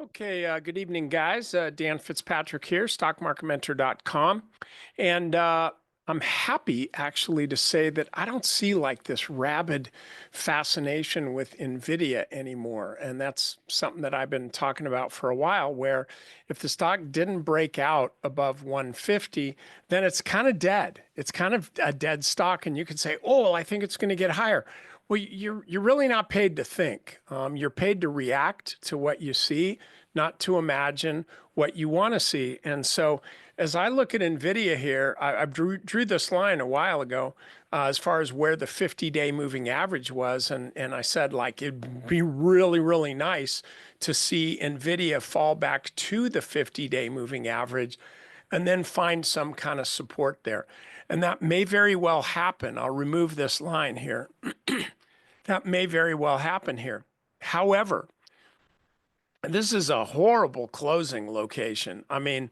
Okay, good evening, guys. Dan Fitzpatrick here, stockmarketmentor.com. And I'm happy actually to say that I don't see like this rabid fascination with Nvidia anymore. And that's something that I've been talking about for a while, where if the stock didn't break out above 150, then it's kind of dead. It's kind of a dead stock. And you could say, oh, well, I think it's going to get higher. Well, you're really not paid to think. You're paid to react to what you see, not to imagine what you want to see. And so, as I look at Nvidia here, I drew this line a while ago as far as where the 50-day moving average was, and I said like it'd be really nice to see Nvidia fall back to the 50-day moving average, and then find some kind of support there. And that may very well happen. I'll remove this line here. That may very well happen here. However, this is a horrible closing location. I mean,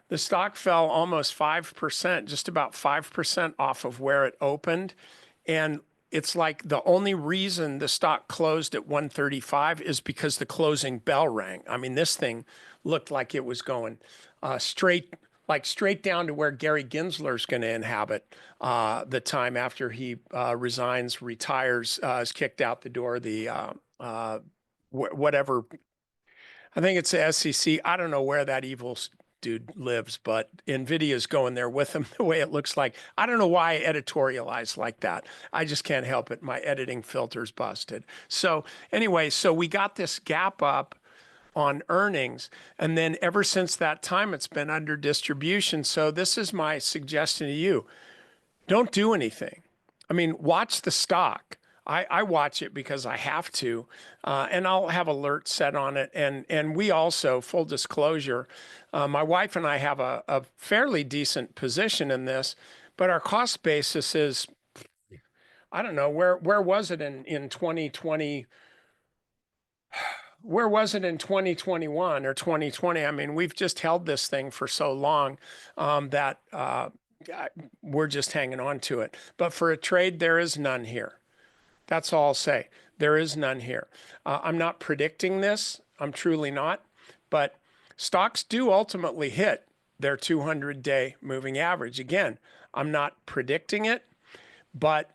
the stock fell almost 5%, just about 5% off of where it opened. And it's like the only reason the stock closed at 135 is because the closing bell rang. I mean, this thing looked like it was going straight down to where Gary Gensler's going to inhabit the time after he resigns, retires, is kicked out the door. Whatever, I think it's the SEC. I don't know where that evil dude lives, but Nvidia's going there with him the way it looks like. I don't know why I editorialize like that. I just can't help it. My editing filter's busted. So anyway, so we got this gap up on earnings. And then ever since that time, it's been under distribution. So this is my suggestion to you. Don't do anything. I mean, watch the stock. I watch it because I have to, and I'll have alerts set on it. And we also, full disclosure, my wife and I have a fairly decent position in this, but our cost basis is, I don't know, where was it in 2020? Where was it in 2021 or 2020? I mean, we've just held this thing for so long that we're just hanging on to it. But for a trade, there is none here. That's all I'll say. There is none here. I'm not predicting this. I'm truly not. But stocks do ultimately hit their 200-day moving average. Again, I'm not predicting it, but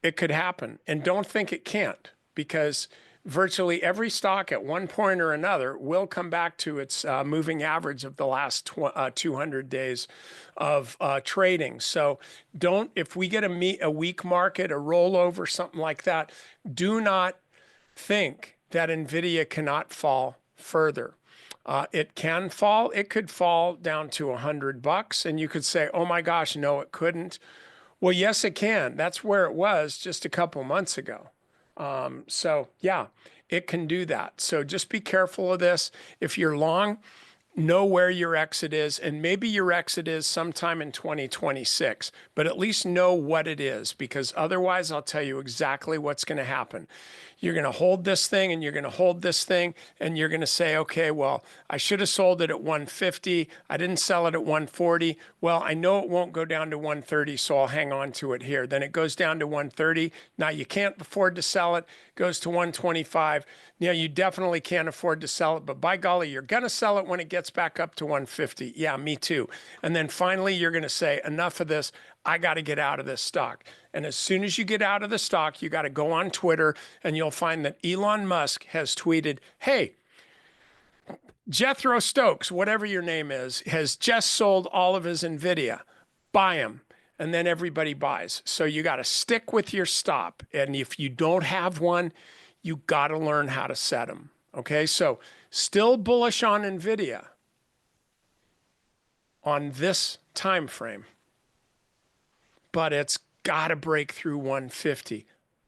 it could happen. And don't think it can't, because virtually every stock at one point or another will come back to its moving average of the last 200 days of trading. So don't, if we get a weak market, a rollover, something like that, do not think that Nvidia cannot fall further. It can fall. It could fall down to $100, and you could say, "Oh my gosh, no, it couldn't." Well, yes, it can. That's where it was just a couple months ago. So yeah, it can do that. So just be careful of this. If you're long, know where your exit is, and maybe your exit is sometime in 2026, but at least know what it is, because otherwise I'll tell you exactly what's going to happen. You're going to hold this thing and you're going to hold this thing and you're going to say, okay, well, I should have sold it at 150. I didn't sell it at 140. Well, I know it won't go down to 130, so I'll hang on to it here. Then it goes down to 130. Now you can't afford to sell it. Goes to 125. Yeah, you definitely can't afford to sell it, but by golly, you're going to sell it when it gets back up to 150. Yeah, me too. And then finally, you're going to say, enough of this. I got to get out of this stock. And as soon as you get out of the stock, you got to go on Twitter and you'll find that Elon Musk has tweeted, hey, Jethro Stokes, whatever your name is, has just sold all of his Nvidia. Buy him. And then everybody buys. So you got to stick with your stop. And if you don't have one, you got to learn how to set them. Okay, so still bullish on Nvidia on this time frame, but it's got to break through 150.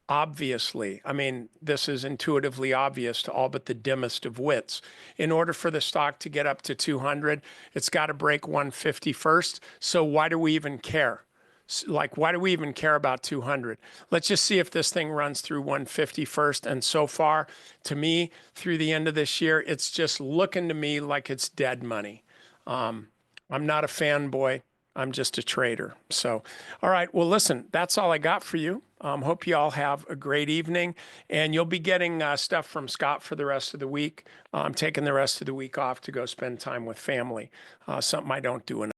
Obviously, I mean, this is intuitively obvious to all but the dimmest of wits. In order for the stock to get up to 200, it's got to break 150 first. So why do we even care? Like, why do we even care about 200? Let's just see if this thing runs through 150 first. And so far, to me, through the end of this year, it's just looking to me like it's dead money. I'm not a fanboy. I'm just a trader. So, all right. Well, listen, that's all I got for you. Hope you all have a great evening, and you'll be getting stuff from Scott for the rest of the week. I'm taking the rest of the week off to go spend time with family, something I don't do enough.